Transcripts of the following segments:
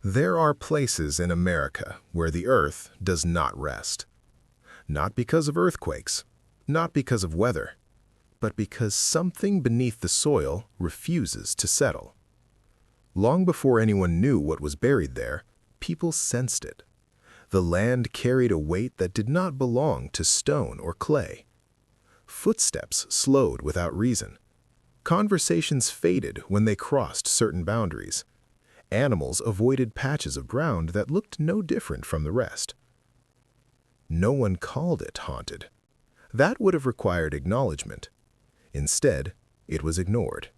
There are places in America where the earth does not rest. Not because of earthquakes, not because of weather, but because something beneath the soil refuses to settle. Long before anyone knew what was buried there, people sensed it. The land carried a weight that did not belong to stone or clay. Footsteps slowed without reason. Conversations faded when they crossed certain boundaries. Animals avoided patches of ground that looked no different from the rest. No one called it haunted. That would have required acknowledgement. Instead, it was ignored.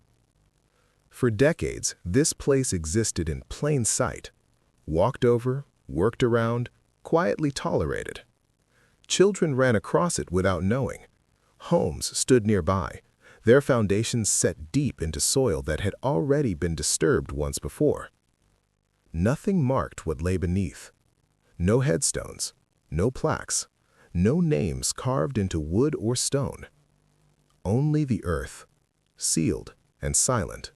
For decades, this place existed in plain sight. Walked over, worked around, quietly tolerated. Children ran across it without knowing. Homes stood nearby, their foundations set deep into soil that had already been disturbed once before. Nothing marked what lay beneath. No headstones, no plaques, no names carved into wood or stone. Only the earth, sealed and silent.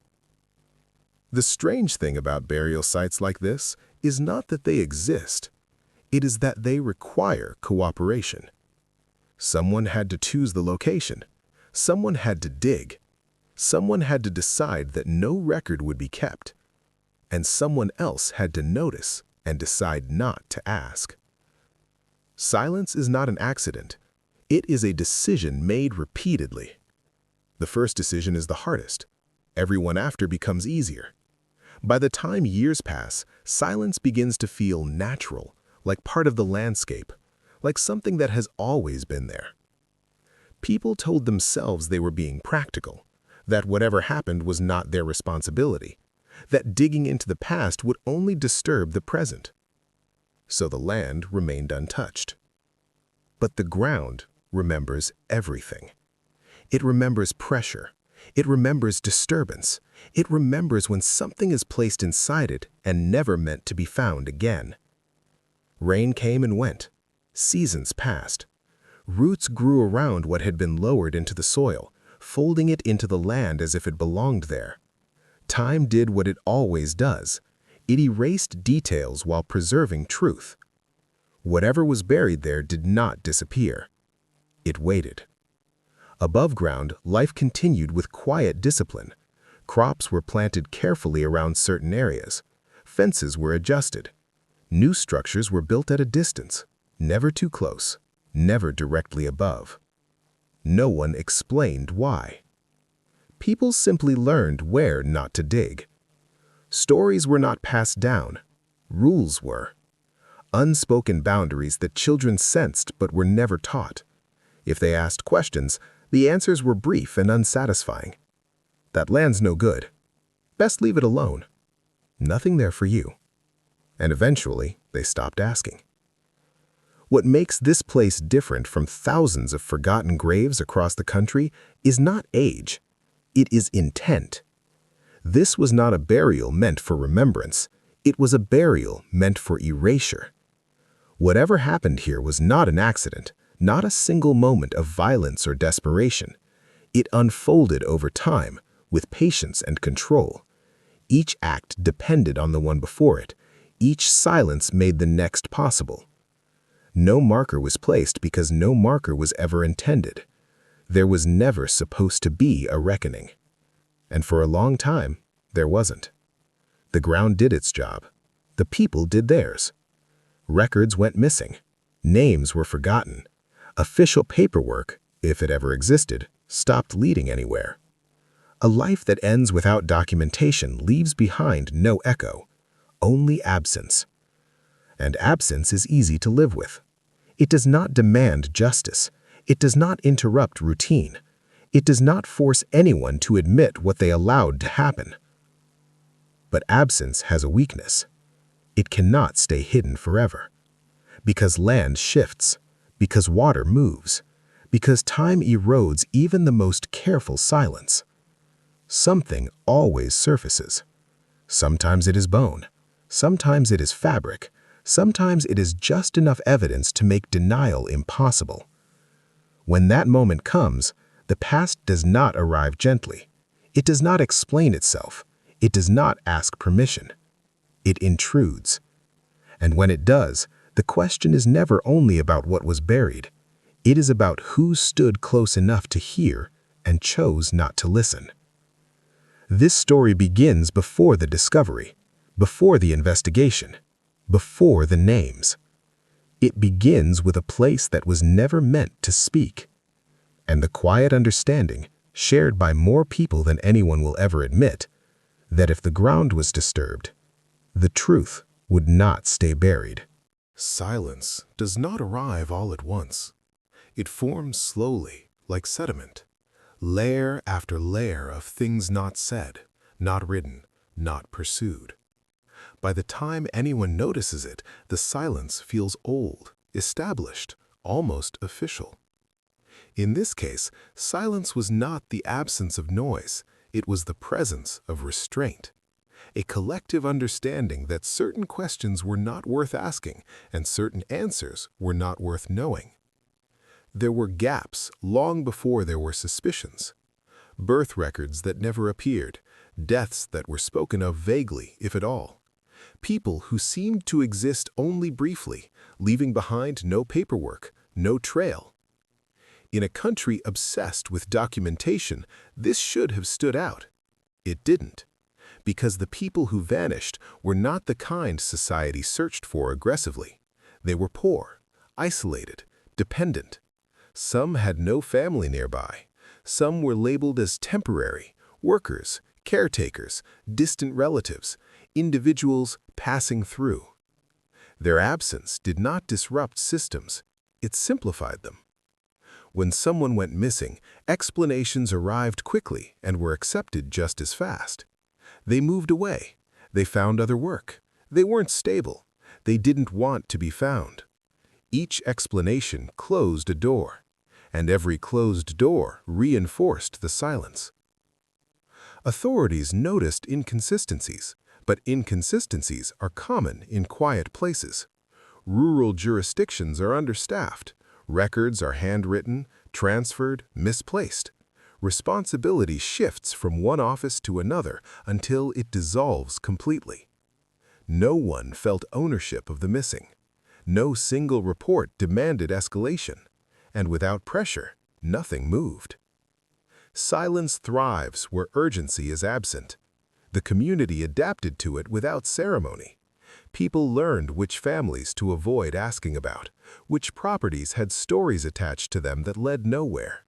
The strange thing about burial sites like this is not that they exist. It is that they require cooperation. Someone had to choose the location. Someone had to dig. Someone had to decide that no record would be kept. And someone else had to notice and decide not to ask. Silence is not an accident. It is a decision made repeatedly. The first decision is the hardest. Everyone after becomes easier. By the time years pass, silence begins to feel natural, like part of the landscape, like something that has always been there. People told themselves they were being practical, that whatever happened was not their responsibility, that digging into the past would only disturb the present. So the land remained untouched. But the ground remembers everything. It remembers pressure. It remembers disturbance. It remembers when something is placed inside it and never meant to be found again. Rain came and went. Seasons passed. Roots grew around what had been lowered into the soil, folding it into the land as if it belonged there. Time did what it always does. It erased details while preserving truth. Whatever was buried there did not disappear. It waited. Above ground, life continued with quiet discipline. Crops were planted carefully around certain areas. Fences were adjusted. New structures were built at a distance, never too close, never directly above. No one explained why. People simply learned where not to dig. Stories were not passed down. Rules were. Unspoken boundaries that children sensed but were never taught. If they asked questions, the answers were brief and unsatisfying. That land's no good. Best leave it alone. Nothing there for you. And eventually, they stopped asking. What makes this place different from thousands of forgotten graves across the country is not age. It is intent. This was not a burial meant for remembrance. It was a burial meant for erasure. Whatever happened here was not an accident, not a single moment of violence or desperation. It unfolded over time, with patience and control. Each act depended on the one before it. Each silence made the next possible. No marker was placed because no marker was ever intended. There was never supposed to be a reckoning. And for a long time, there wasn't. The ground did its job. The people did theirs. Records went missing. Names were forgotten. Official paperwork, if it ever existed, stopped leading anywhere. A life that ends without documentation leaves behind no echo, only absence. And absence is easy to live with. It does not demand justice. It does not interrupt routine. It does not force anyone to admit what they allowed to happen. But absence has a weakness. It cannot stay hidden forever. Because land shifts, because water moves, because time erodes even the most careful silence. Something always surfaces. Sometimes it is bone. Sometimes it is fabric. Sometimes it is just enough evidence to make denial impossible. When that moment comes, the past does not arrive gently. It does not explain itself. It does not ask permission. it intrudes. And when it does, the question is never only about what was buried. It is about who stood close enough to hear and chose not to listen. This story begins before the discovery, before the investigation, before the names. It begins with a place that was never meant to speak, and the quiet understanding, shared by more people than anyone will ever admit, that if the ground was disturbed, the truth would not stay buried. Silence does not arrive all at once. It forms slowly, like sediment, layer after layer of things not said, not written, not pursued. By the time anyone notices it, the silence feels old, established, almost official. In this case, silence was not the absence of noise, it was the presence of restraint. A collective understanding that certain questions were not worth asking and certain answers were not worth knowing. There were gaps long before there were suspicions. Birth records that never appeared, deaths that were spoken of vaguely, if at all. People who seemed to exist only briefly, leaving behind no paperwork, no trail. In a country obsessed with documentation, this should have stood out. It didn't, because the people who vanished were not the kind society searched for aggressively. They were poor, isolated, dependent. Some had no family nearby. Some were labeled as temporary, workers, caretakers, distant relatives, individuals passing through. Their absence did not disrupt systems, it simplified them. When someone went missing, explanations arrived quickly and were accepted just as fast. They moved away. They found other work. They weren't stable. They didn't want to be found. Each explanation closed a door, and every closed door reinforced the silence. Authorities noticed inconsistencies, but inconsistencies are common in quiet places. Rural jurisdictions are understaffed. Records are handwritten, transferred, misplaced. Responsibility shifts from one office to another until it dissolves completely. No one felt ownership of the missing. No single report demanded escalation, and without pressure, nothing moved. Silence thrives where urgency is absent. The community adapted to it without ceremony. People learned which families to avoid asking about, which properties had stories attached to them that led nowhere,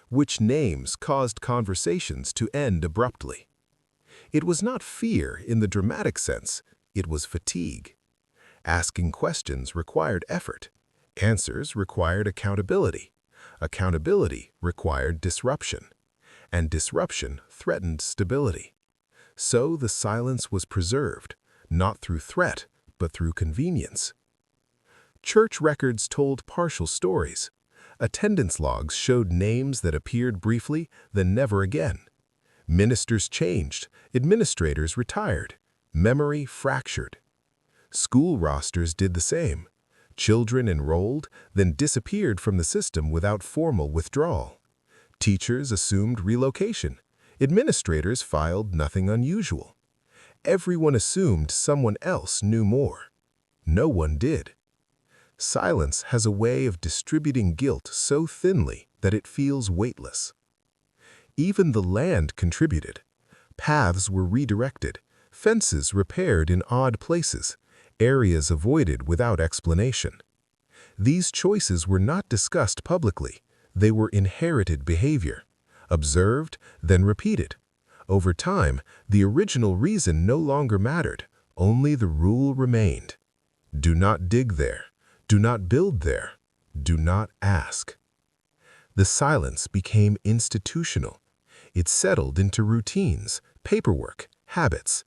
which names caused conversations to end abruptly. It was not fear in the dramatic sense, it was fatigue. Asking questions required effort. Answers required accountability. Accountability required disruption. And disruption threatened stability. So the silence was preserved, not through threat, but through convenience. Church records told partial stories. Attendance logs showed names that appeared briefly, then never again. Ministers changed, administrators retired, memory fractured. School rosters did the same. Children enrolled, then disappeared from the system without formal withdrawal. Teachers assumed relocation. Administrators filed nothing unusual. Everyone assumed someone else knew more. No one did. Silence has a way of distributing guilt so thinly that it feels weightless. Even the land contributed. Paths were redirected, fences repaired in odd places, areas avoided without explanation. These choices were not discussed publicly. They were inherited behavior, observed, then repeated. Over time, the original reason no longer mattered, only the rule remained. Do not dig there. Do not build there. Do not ask. The silence became institutional. It settled into routines, paperwork, habits.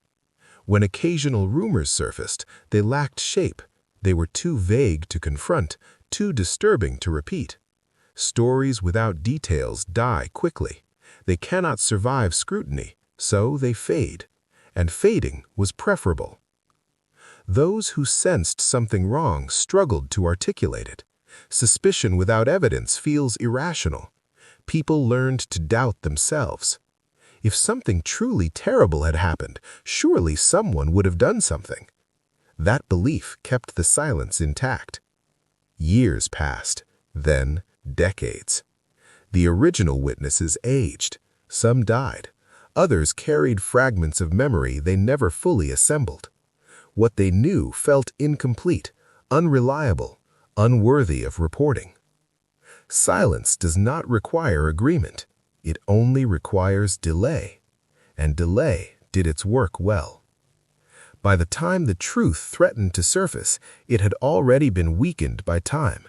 When occasional rumors surfaced, they lacked shape. They were too vague to confront, too disturbing to repeat. Stories without details die quickly. They cannot survive scrutiny, so they fade. And fading was preferable. Those who sensed something wrong struggled to articulate it. Suspicion without evidence feels irrational. People learned to doubt themselves. If something truly terrible had happened, surely someone would have done something. That belief kept the silence intact. Years passed, then decades. The original witnesses aged. Some died. Others carried fragments of memory they never fully assembled. What they knew felt incomplete, unreliable, unworthy of reporting. Silence does not require agreement. It only requires delay. And delay did its work well. By the time the truth threatened to surface, it had already been weakened by time.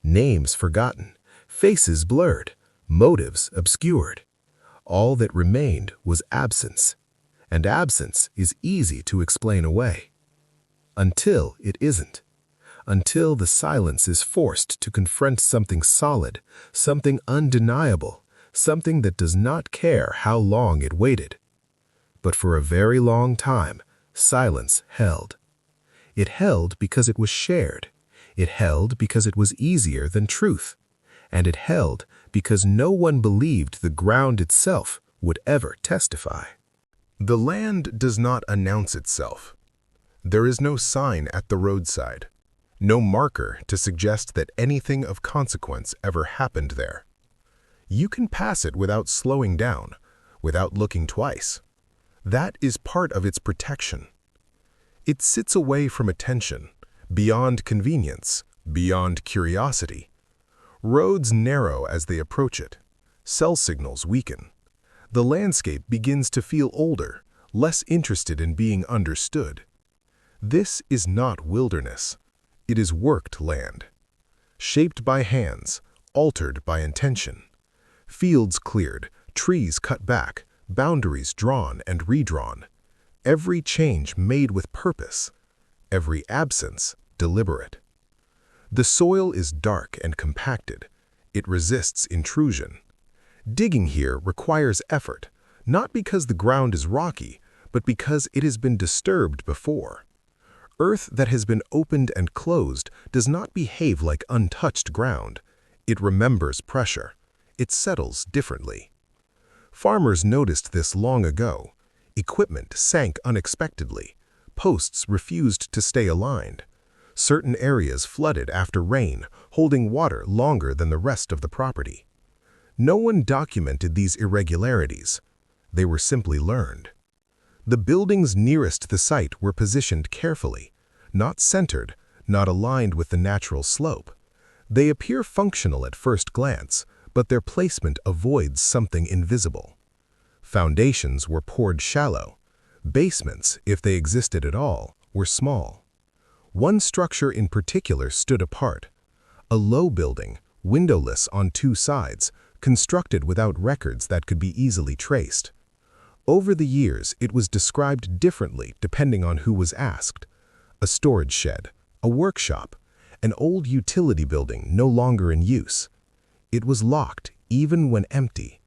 Names forgotten, faces blurred, motives obscured. All that remained was absence. And absence is easy to explain away. Until it isn't. Until the silence is forced to confront something solid, something undeniable, something that does not care how long it waited. But for a very long time, silence held. It held because it was shared. It held because it was easier than truth. And it held because no one believed the ground itself would ever testify. The land does not announce itself. There is no sign at the roadside. No marker to suggest that anything of consequence ever happened there. You can pass it without slowing down, without looking twice. That is part of its protection. It sits away from attention, beyond convenience, beyond curiosity. Roads narrow as they approach it. Cell signals weaken. The landscape begins to feel older, less interested in being understood. This is not wilderness. It is worked land. Shaped by hands, altered by intention. Fields cleared, trees cut back, boundaries drawn and redrawn. Every change made with purpose. Every absence deliberate. The soil is dark and compacted. It resists intrusion. Digging here requires effort, not because the ground is rocky, but because it has been disturbed before. Earth that has been opened and closed does not behave like untouched ground. It remembers pressure. It settles differently. Farmers noticed this long ago. Equipment sank unexpectedly. Posts refused to stay aligned. Certain areas flooded after rain, holding water longer than the rest of the property. No one documented these irregularities. They were simply learned. The buildings nearest the site were positioned carefully, not centered, not aligned with the natural slope. They appear functional at first glance, but their placement avoids something invisible. Foundations were poured shallow. Basements, if they existed at all, were small. One structure in particular stood apart. A low building, windowless on two sides, constructed without records that could be easily traced. Over the years, it was described differently depending on who was asked. A storage shed, a workshop, an old utility building no longer in use. It was locked even when empty.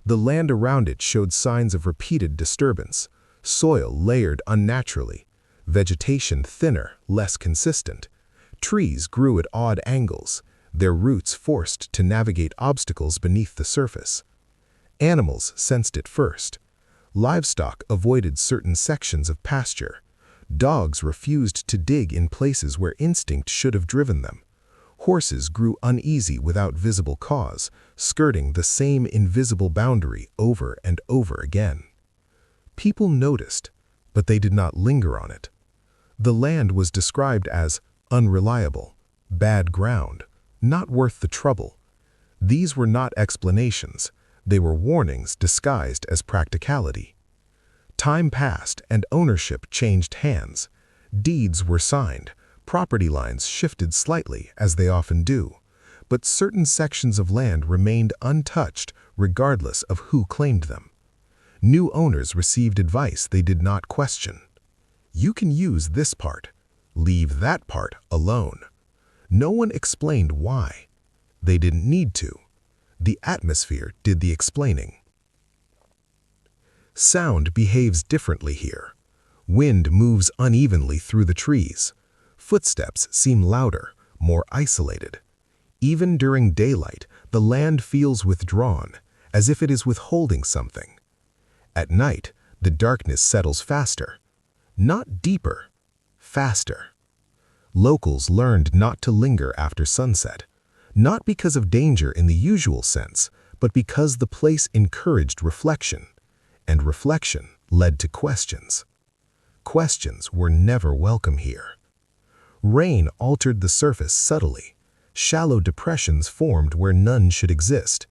The land around it showed signs of repeated disturbance, soil layered unnaturally, vegetation thinner, less consistent. Trees grew at odd angles, their roots forced to navigate obstacles beneath the surface. Animals sensed it first. Livestock avoided certain sections of pasture. Dogs refused to dig in places where instinct should have driven them. Horses grew uneasy without visible cause, skirting the same invisible boundary over and over again. People noticed, but they did not linger on it. The land was described as unreliable, bad ground, not worth the trouble. These were not explanations. They were warnings disguised as practicality. Time passed and ownership changed hands. Deeds were signed, property lines shifted slightly, as they often do, but certain sections of land remained untouched regardless of who claimed them. New owners received advice they did not question. You can use this part. Leave that part alone. No one explained why. They didn't need to. The atmosphere did the explaining. Sound behaves differently here. Wind moves unevenly through the trees. Footsteps seem louder, more isolated. Even during daylight, the land feels withdrawn, as if it is withholding something. At night, the darkness settles faster. Not deeper, faster. Locals learned not to linger after sunset, not because of danger in the usual sense, but because the place encouraged reflection, and reflection led to questions. Questions were never welcome here. Rain altered the surface subtly. Shallow depressions formed where none should exist.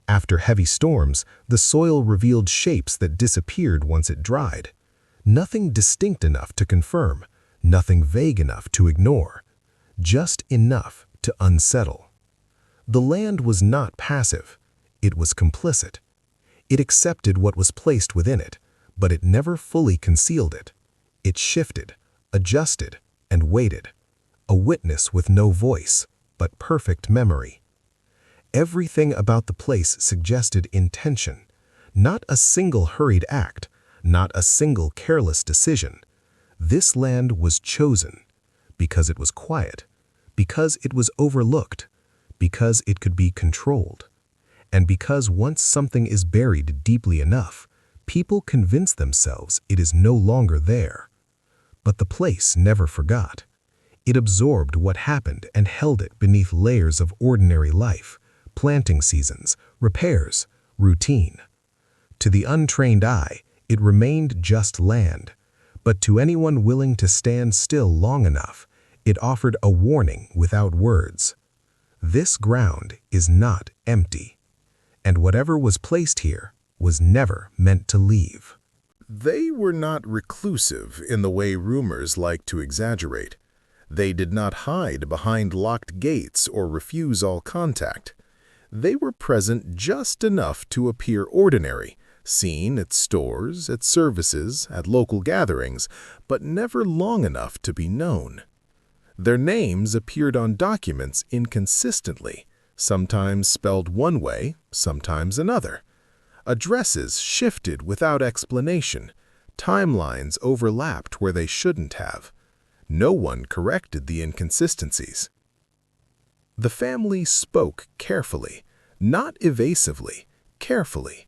After heavy storms, the soil revealed shapes that disappeared once it dried. Nothing distinct enough to confirm, nothing vague enough to ignore, just enough to unsettle. The land was not passive, it was complicit. It accepted what was placed within it, but it never fully concealed it. It shifted, adjusted, and waited. A witness with no voice, but perfect memory. Everything about the place suggested intention, not a single hurried act, not a single careless decision. This land was chosen because it was quiet, because it was overlooked, because it could be controlled, and because once something is buried deeply enough, people convince themselves it is no longer there. But the place never forgot. It absorbed what happened and held it beneath layers of ordinary life, planting seasons, repairs, routine. To the untrained eye, it remained just land, but to anyone willing to stand still long enough, it offered a warning without words. This ground is not empty, and whatever was placed here was never meant to leave. They were not reclusive in the way rumors like to exaggerate. They did not hide behind locked gates or refuse all contact. They were present just enough to appear ordinary, seen at stores, at services, at local gatherings, but never long enough to be known. Their names appeared on documents inconsistently, sometimes spelled one way, sometimes another. Addresses shifted without explanation. Timelines overlapped where they shouldn't have. No one corrected the inconsistencies. The family spoke carefully, not evasively, carefully.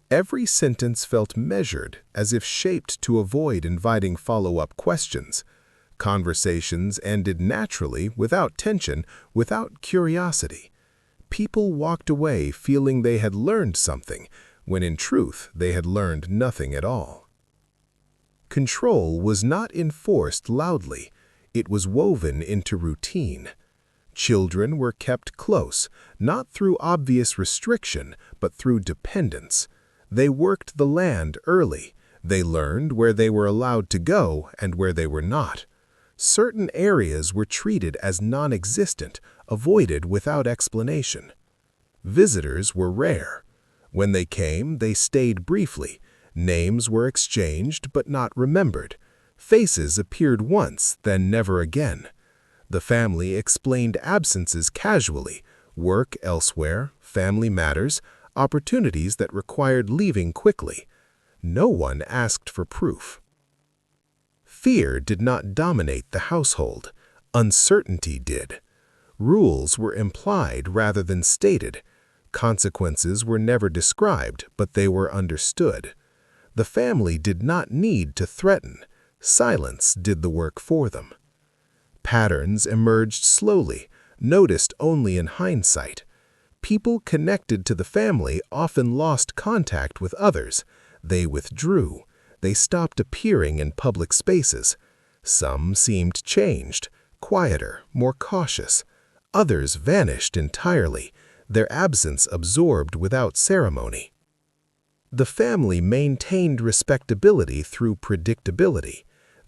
Every sentence felt measured, as if shaped to avoid inviting follow-up questions. Conversations ended naturally, without tension, without curiosity. People walked away feeling they had learned something, when in truth they had learned nothing at all. Control was not enforced loudly. It was woven into routine. Children were kept close, not through obvious restriction, but through dependence. They worked the land early. They learned where they were allowed to go and where they were not. Certain areas were treated as non-existent, avoided without explanation. Visitors were rare. When they came, they stayed briefly. Names were exchanged but not remembered. Faces appeared once, then never again. The family explained absences casually, work elsewhere, family matters, opportunities that required leaving quickly. No one asked for proof. Fear did not dominate the household. Uncertainty did. Rules were implied rather than stated. Consequences were never described, but they were understood. The family did not need to threaten. Silence did the work for them. Patterns emerged slowly, noticed only in hindsight. People connected to the family often lost contact with others. They withdrew. They stopped appearing in public spaces. Some seemed changed, quieter, more cautious. Others vanished entirely, their absence absorbed without ceremony. The family maintained respectability through predictability.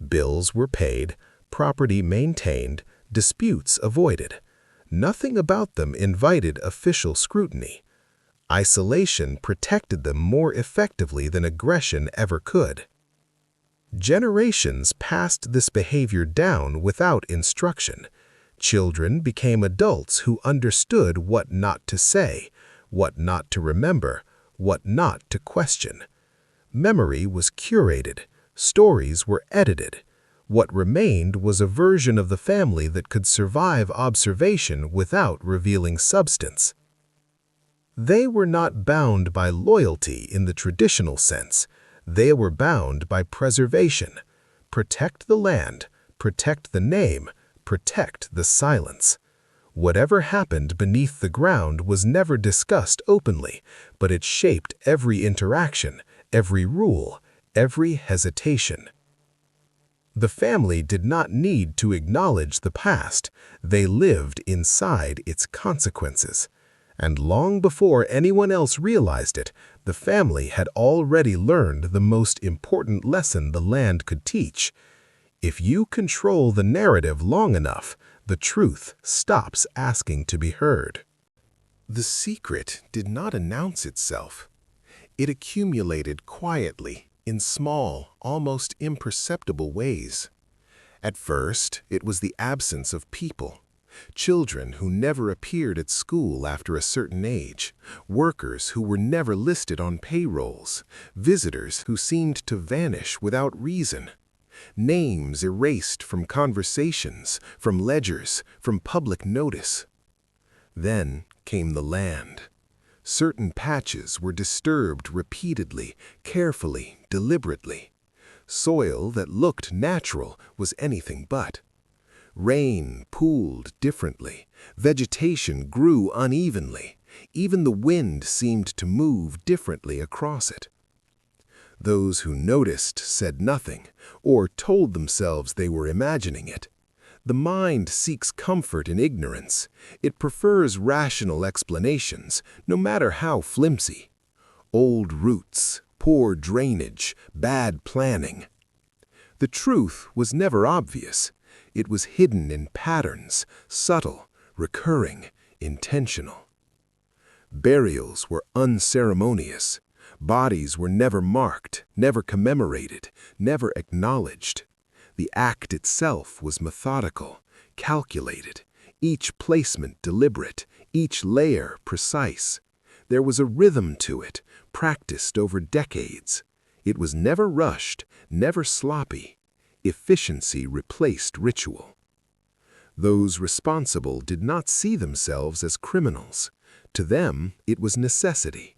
Bills were paid, property maintained, disputes avoided. Nothing about them invited official scrutiny. Isolation protected them more effectively than aggression ever could. Generations passed this behavior down without instruction. Children became adults who understood what not to say, what not to remember, what not to question. Memory was curated. Stories were edited. What remained was a version of the family that could survive observation without revealing substance. They were not bound by loyalty in the traditional sense. They were bound by preservation. Protect the land, protect the name, protect the silence. Whatever happened beneath the ground was never discussed openly, but it shaped every interaction, every rule, every hesitation. The family did not need to acknowledge the past. They lived inside its consequences. And long before anyone else realized it, the family had already learned the most important lesson the land could teach. If you control the narrative long enough, the truth stops asking to be heard. The secret did not announce itself. It accumulated quietly, in small, almost imperceptible ways. At first, it was the absence of people. Children who never appeared at school after a certain age, workers who were never listed on payrolls, visitors who seemed to vanish without reason. Names erased from conversations, from ledgers, from public notice. Then came the land. Certain patches were disturbed repeatedly, carefully, deliberately. Soil that looked natural was anything but. Rain pooled differently. Vegetation grew unevenly. Even the wind seemed to move differently across it. Those who noticed said nothing, or told themselves they were imagining it. The mind seeks comfort in ignorance. It prefers rational explanations, no matter how flimsy. Old roots, poor drainage, bad planning. The truth was never obvious. It was hidden in patterns, subtle, recurring, intentional. Burials were unceremonious. Bodies were never marked, never commemorated, never acknowledged. The act itself was methodical, calculated, each placement deliberate, each layer precise. There was a rhythm to it, practiced over decades. It was never rushed, never sloppy. Efficiency replaced ritual. Those responsible did not see themselves as criminals. To them, it was necessity.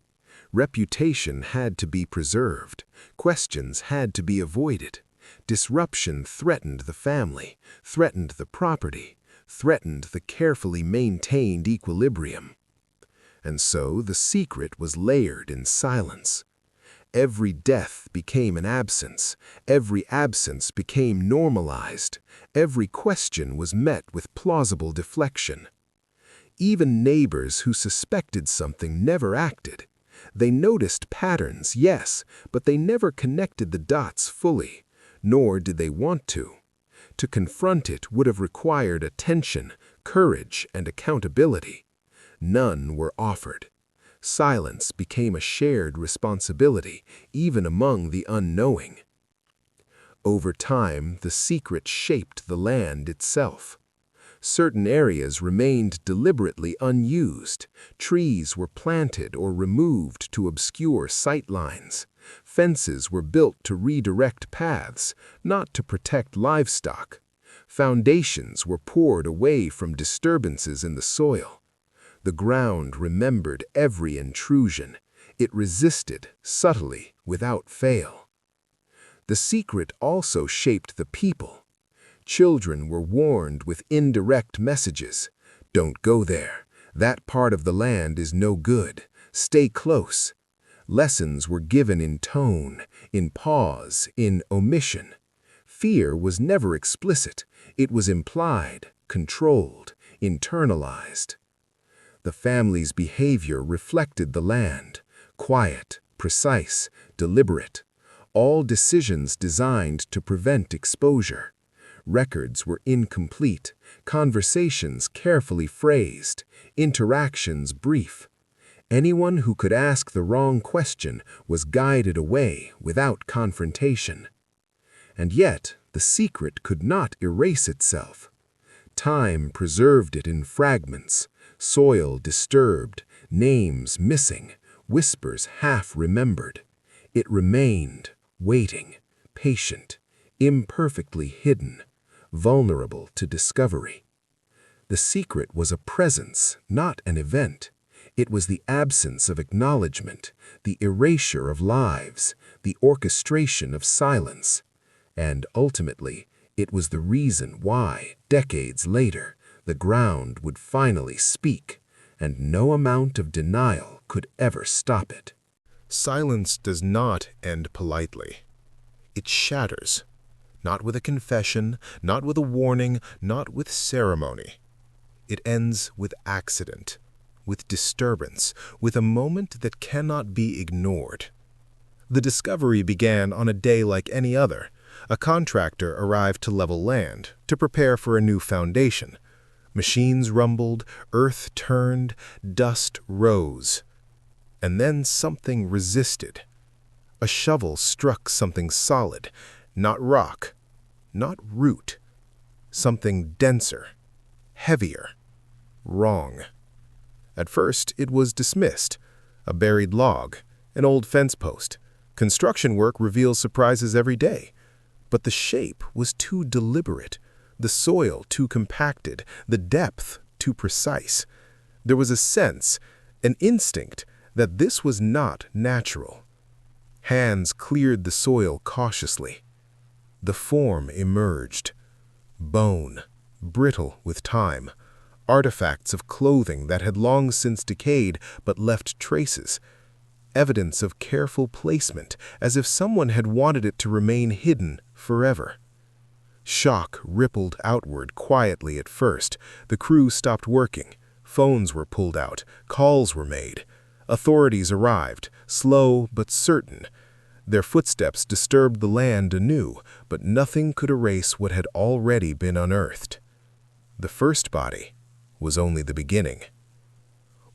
Reputation had to be preserved. Questions had to be avoided. Disruption threatened the family, threatened the property, threatened the carefully maintained equilibrium. And so the secret was layered in silence. Every death became an absence. Every absence became normalized. Every question was met with plausible deflection. Even neighbors who suspected something never acted. They noticed patterns, yes, but they never connected the dots fully. Nor did they want to. To confront it would have required attention, courage, and accountability. None were offered. Silence became a shared responsibility, even among the unknowing. Over time, the secret shaped the land itself. Certain areas remained deliberately unused. Trees were planted or removed to obscure sight lines. Fences were built to redirect paths, not to protect livestock. Foundations were poured away from disturbances in the soil. The ground remembered every intrusion. It resisted, subtly, without fail. The secret also shaped the people. Children were warned with indirect messages. Don't go there. That part of the land is no good. Stay close. Lessons were given in tone, in pause, in omission. Fear was never explicit. It was implied, controlled, internalized. The family's behavior reflected the land, quiet, precise, deliberate. All decisions designed to prevent exposure. Records were incomplete, conversations carefully phrased, interactions brief. Anyone who could ask the wrong question was guided away without confrontation. And yet, the secret could not erase itself. Time preserved it in fragments, soil disturbed, names missing, whispers half-remembered. It remained, waiting, patient, imperfectly hidden, vulnerable to discovery. The secret was a presence, not an event. It was the absence of acknowledgement, the erasure of lives, the orchestration of silence. And ultimately, It was the reason why, decades later, the ground would finally speak, and no amount of denial could ever stop it. Silence does not end politely. It shatters, not with a confession, not with a warning, not with ceremony. It ends with accident, with disturbance, with a moment that cannot be ignored. The discovery began on a day like any other. A contractor arrived to level land, to prepare for a new foundation. Machines rumbled, earth turned, dust rose. And then something resisted. A shovel struck something solid, not rock, not root. Something denser, heavier, wrong. At first, it was dismissed. A buried log, an old fence post. Construction work reveals surprises every day. But the shape was too deliberate, the soil too compacted, the depth too precise. There was a sense, an instinct, that this was not natural. Hands cleared the soil cautiously. The form emerged. Bone, brittle with time. Artifacts of clothing that had long since decayed but left traces. Evidence of careful placement, as if someone had wanted it to remain hidden forever. Shock rippled outward quietly at first. The crew stopped working. Phones were pulled out. Calls were made. Authorities arrived, slow but certain. Their footsteps disturbed the land anew, but nothing could erase what had already been unearthed. The first body was only the beginning.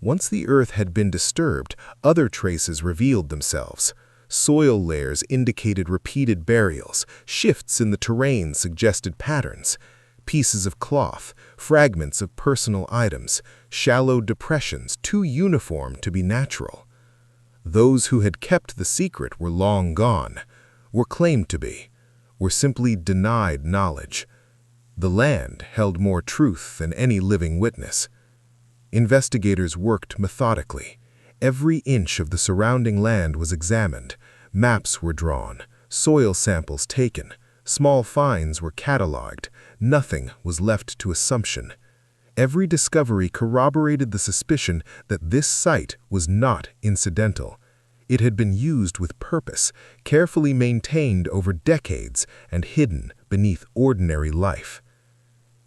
Once the earth had been disturbed, other traces revealed themselves. Soil layers indicated repeated burials. Shifts in the terrain suggested patterns. Pieces of cloth, fragments of personal items, shallow depressions too uniform to be natural. Those who had kept the secret were long gone, were claimed to be, were simply denied knowledge. The land held more truth than any living witness. Investigators worked methodically. Every inch of the surrounding land was examined. Maps were drawn, soil samples taken, small finds were cataloged. Nothing was left to assumption. Every discovery corroborated the suspicion that this site was not incidental. It had been used with purpose, carefully maintained over decades, and hidden beneath ordinary life.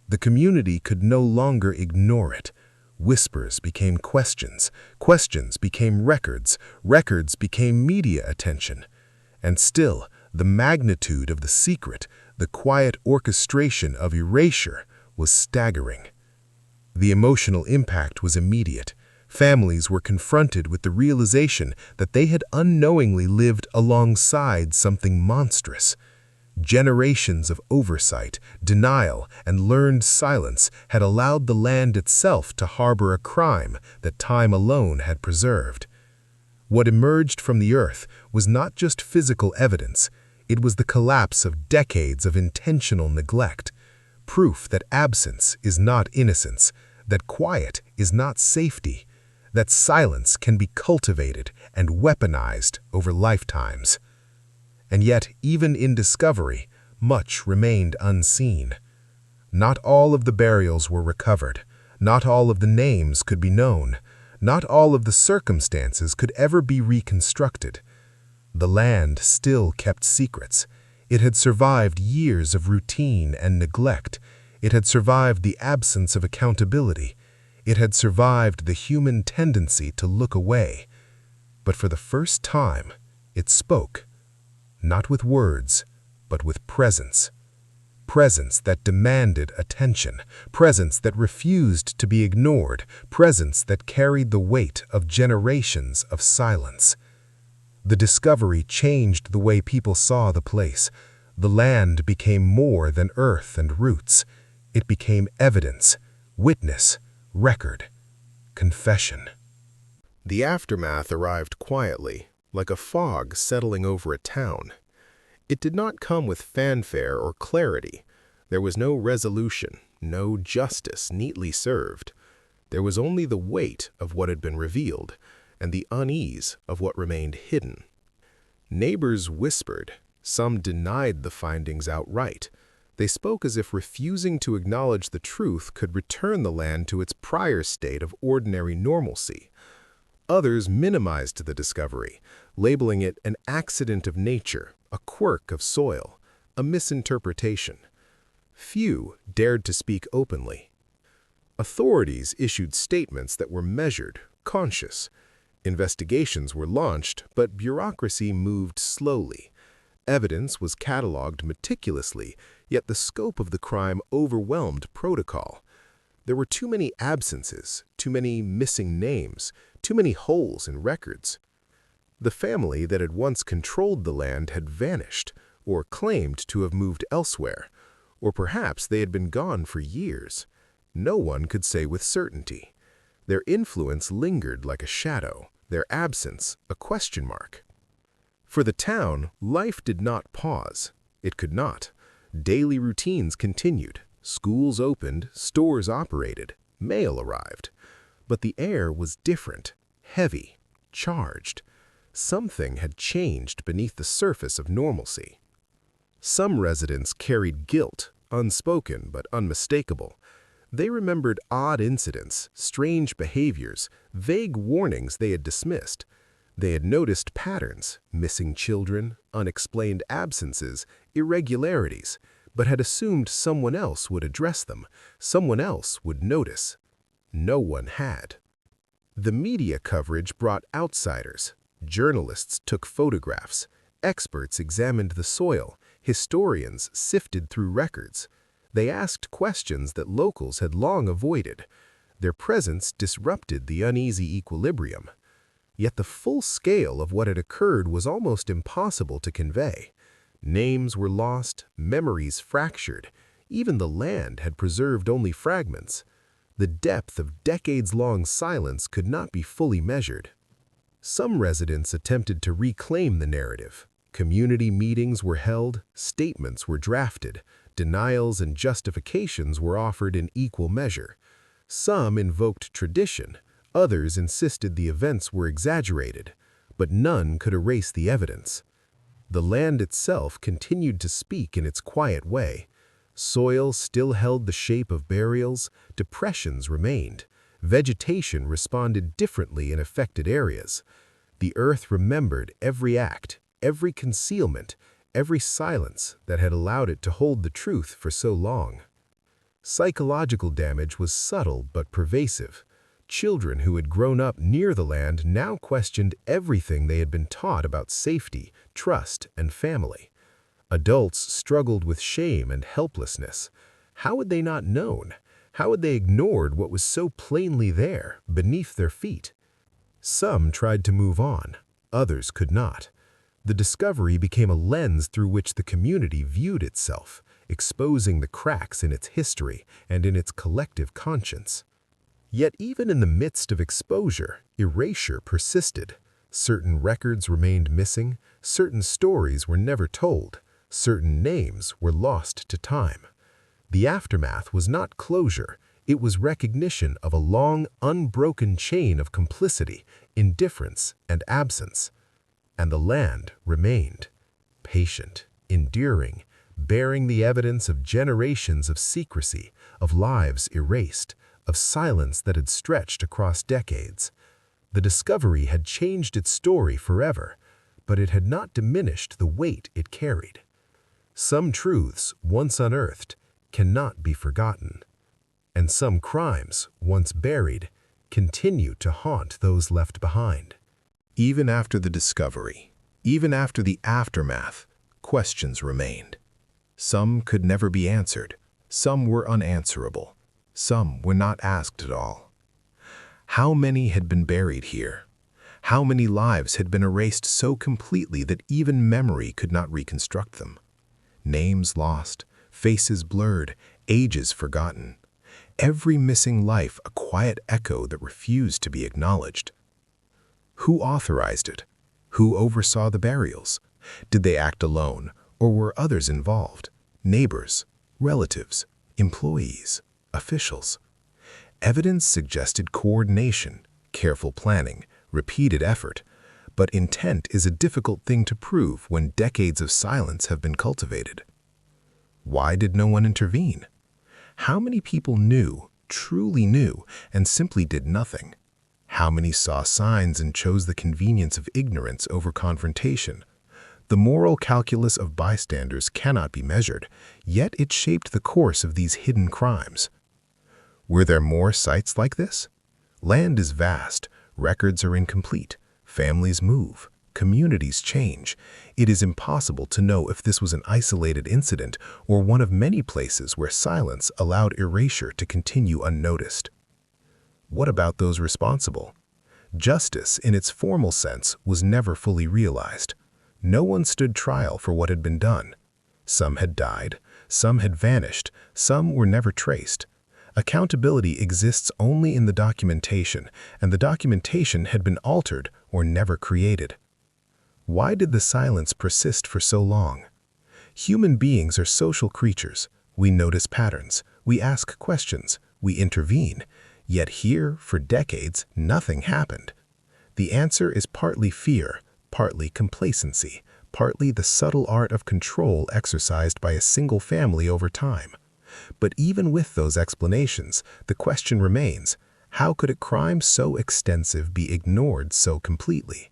The community could no longer ignore it. Whispers became questions, questions became records, records became media attention. And still, the magnitude of the secret, the quiet orchestration of erasure, was staggering. The emotional impact was immediate. Families were confronted with the realization that they had unknowingly lived alongside something monstrous. Generations of oversight, denial, and learned silence had allowed the land itself to harbor a crime that time alone had preserved. What emerged from the earth was not just physical evidence, it was the collapse of decades of intentional neglect, proof that absence is not innocence, that quiet is not safety, that silence can be cultivated and weaponized over lifetimes. And yet, even in discovery, much remained unseen. Not all of the burials were recovered. Not all of the names could be known. Not all of the circumstances could ever be reconstructed. The land still kept secrets. It had survived years of routine and neglect. It had survived the absence of accountability. It had survived the human tendency to look away. But for the first time, it spoke. Not with words, but with presence. Presence that demanded attention, presence that refused to be ignored, presence that carried the weight of generations of silence. The discovery changed the way people saw the place. The land became more than earth and roots. It became evidence, witness, record, confession. The aftermath arrived quietly, like a fog settling over a town. It did not come with fanfare or clarity. There was no resolution, no justice neatly served. There was only the weight of what had been revealed and the unease of what remained hidden. Neighbors whispered. Some denied the findings outright. They spoke as if refusing to acknowledge the truth could return the land to its prior state of ordinary normalcy. Others minimized the discovery, labeling it an accident of nature, a quirk of soil, a misinterpretation. Few dared to speak openly. Authorities issued statements that were measured, conscious. Investigations were launched, but bureaucracy moved slowly. Evidence was cataloged meticulously, yet the scope of the crime overwhelmed protocol. There were too many absences, too many missing names, too many holes in records. The family that had once controlled the land had vanished, or claimed to have moved elsewhere, or perhaps they had been gone for years. No one could say with certainty. Their influence lingered like a shadow, their absence a question mark. For the town, life did not pause. It could not. Daily routines continued. Schools opened, stores operated, mail arrived. But the air was different, heavy, charged. Something had changed beneath the surface of normalcy. Some residents carried guilt, unspoken but unmistakable. They remembered odd incidents, strange behaviors, vague warnings they had dismissed. They had noticed patterns, missing children, unexplained absences, irregularities, but had assumed someone else would address them, someone else would notice. No one had. The media coverage brought outsiders. Journalists took photographs. Experts examined the soil. Historians sifted through records. They asked questions that locals had long avoided. Their presence disrupted the uneasy equilibrium. Yet the full scale of what had occurred was almost impossible to convey. Names were lost, memories fractured. Even the land had preserved only fragments. The depth of decades-long silence could not be fully measured. Some residents attempted to reclaim the narrative. Community meetings were held, statements were drafted, denials and justifications were offered in equal measure. Some invoked tradition, others insisted the events were exaggerated, but none could erase the evidence. The land itself continued to speak in its quiet way. Soil still held the shape of burials, depressions remained, vegetation responded differently in affected areas. The earth remembered every act, every concealment, every silence that had allowed it to hold the truth for so long. Psychological damage was subtle but pervasive. Children who had grown up near the land now questioned everything they had been taught about safety, trust, and family. Adults struggled with shame and helplessness. How had they not known? How had they ignored what was so plainly there, beneath their feet? Some tried to move on. Others could not. The discovery became a lens through which the community viewed itself, exposing the cracks in its history and in its collective conscience. Yet even in the midst of exposure, erasure persisted. Certain records remained missing, certain stories were never told, certain names were lost to time. The aftermath was not closure, it was recognition of a long, unbroken chain of complicity, indifference, and absence. And the land remained, patient, enduring, bearing the evidence of generations of secrecy, of lives erased, of silence that had stretched across decades. The discovery had changed its story forever, but it had not diminished the weight it carried. Some truths, once unearthed, cannot be forgotten, and some crimes, once buried, continue to haunt those left behind. Even after the discovery, even after the aftermath, questions remained. Some could never be answered, some were unanswerable, some were not asked at all. How many had been buried here? How many lives had been erased so completely that even memory could not reconstruct them? Names lost, faces blurred, ages forgotten. Every missing life a quiet echo that refused to be acknowledged. Who authorized it? Who oversaw the burials? Did they act alone, or were others involved? Neighbors, relatives, employees, officials. Evidence suggested coordination, careful planning, repeated effort, but intent is a difficult thing to prove when decades of silence have been cultivated. Why did no one intervene? How many people knew, truly knew, and simply did nothing? How many saw signs and chose the convenience of ignorance over confrontation? The moral calculus of bystanders cannot be measured, yet it shaped the course of these hidden crimes. Were there more sites like this? Land is vast, records are incomplete, families move, communities change. It is impossible to know if this was an isolated incident or one of many places where silence allowed erasure to continue unnoticed. What about those responsible? Justice, in its formal sense, was never fully realized. No one stood trial for what had been done. Some had died, some had vanished, some were never traced. Accountability exists only in the documentation, and the documentation had been altered or never created. Why did the silence persist for so long? Human beings are social creatures. We notice patterns, we ask questions, we intervene. Yet here, for decades, nothing happened. The answer is partly fear, partly complacency, partly the subtle art of control exercised by a single family over time. But even with those explanations, the question remains, how could a crime so extensive be ignored so completely?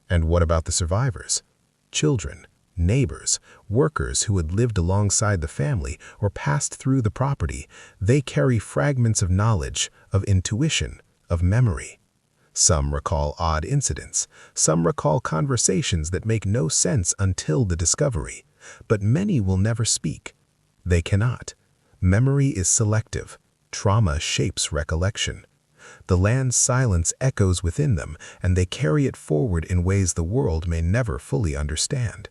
And what about the survivors? Children, neighbors, workers who had lived alongside the family or passed through the property. They carry fragments of knowledge, of intuition, of memory. Some recall odd incidents, some recall conversations that make no sense until the discovery. But many will never speak. They cannot. Memory is selective. Trauma shapes recollection. The land's silence echoes within them, and they carry it forward in ways the world may never fully understand.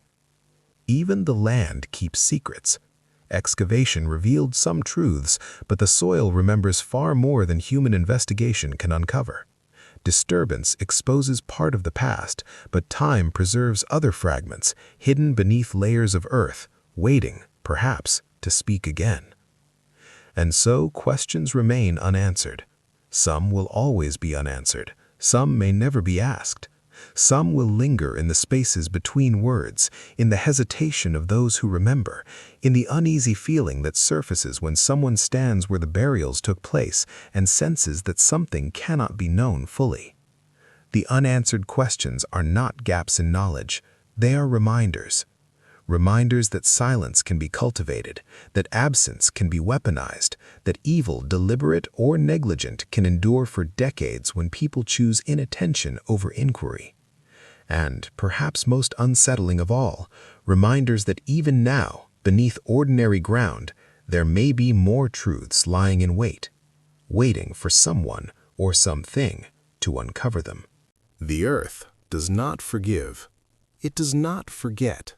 Even the land keeps secrets. Excavation revealed some truths, but the soil remembers far more than human investigation can uncover. Disturbance exposes part of the past, but time preserves other fragments, hidden beneath layers of earth, waiting, perhaps, to speak again. And so questions remain unanswered. Some will always be unanswered. Some may never be asked. Some will linger in the spaces between words, in the hesitation of those who remember, in the uneasy feeling that surfaces when someone stands where the burials took place and senses that something cannot be known fully. The unanswered questions are not gaps in knowledge. They are reminders. Reminders that silence can be cultivated, that absence can be weaponized, that evil, deliberate or negligent, can endure for decades when people choose inattention over inquiry. And, perhaps most unsettling of all, reminders that even now, beneath ordinary ground, there may be more truths lying in wait, waiting for someone or something to uncover them. The earth does not forgive. It does not forget.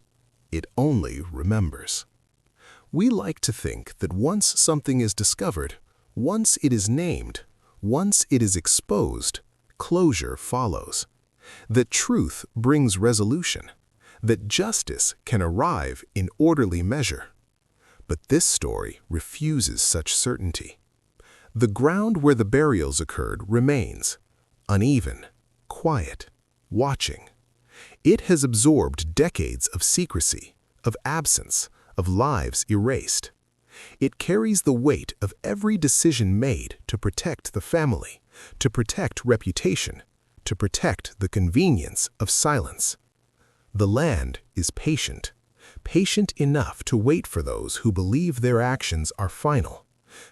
It only remembers. We like to think that once something is discovered, once it is named, once it is exposed, closure follows. That truth brings resolution, that justice can arrive in orderly measure. But this story refuses such certainty. The ground where the burials occurred remains, uneven, quiet, watching. It has absorbed decades of secrecy, of absence, of lives erased. It carries the weight of every decision made to protect the family, to protect reputation, to protect the convenience of silence. The land is patient, patient enough to wait for those who believe their actions are final,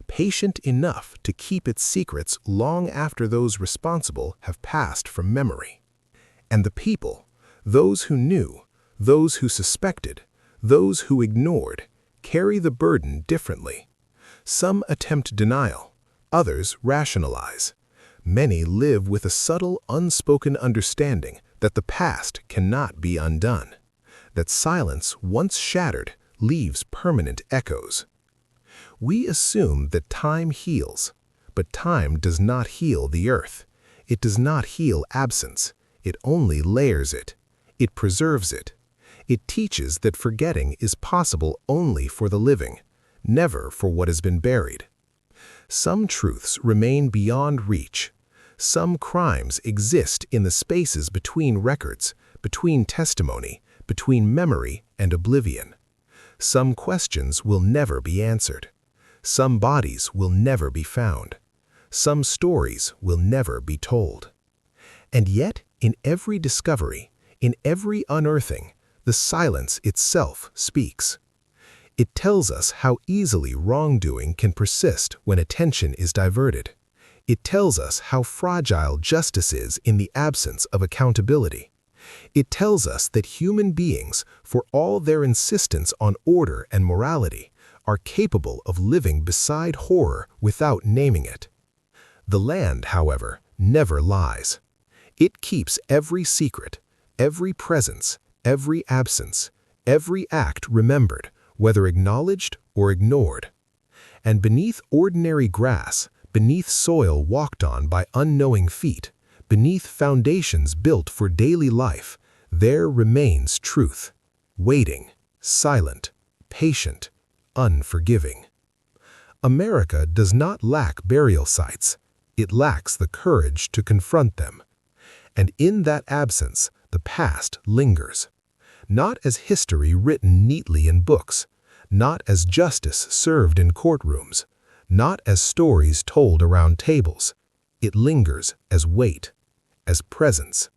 patient enough to keep its secrets long after those responsible have passed from memory. And the people, those who knew, those who suspected, those who ignored, carry the burden differently. Some attempt denial, others rationalize. Many live with a subtle, unspoken understanding that the past cannot be undone, that silence, once shattered, leaves permanent echoes. We assume that time heals, but time does not heal the earth. It does not heal absence. It only layers it. It preserves it. It teaches that forgetting is possible only for the living, never for what has been buried. Some truths remain beyond reach. Some crimes exist in the spaces between records, between testimony, between memory and oblivion. Some questions will never be answered. Some bodies will never be found. Some stories will never be told. And yet, in every discovery, in every unearthing, the silence itself speaks. It tells us how easily wrongdoing can persist when attention is diverted. It tells us how fragile justice is in the absence of accountability. It tells us that human beings, for all their insistence on order and morality, are capable of living beside horror without naming it. The land, however, never lies. It keeps every secret, every presence, every absence, every act remembered, whether acknowledged or ignored. And beneath ordinary grass, beneath soil walked on by unknowing feet, beneath foundations built for daily life, there remains truth, waiting, silent, patient, unforgiving. America does not lack burial sites. It lacks the courage to confront them. And in that absence, the past lingers. Not as history written neatly in books, not as justice served in courtrooms, not as stories told around tables. It lingers as weight, as presence,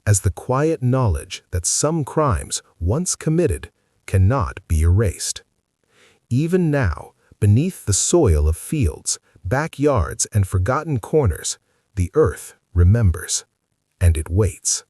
as the quiet knowledge that some crimes, once committed, cannot be erased. Even now, beneath the soil of fields, backyards, and forgotten corners, the earth remembers, and it waits.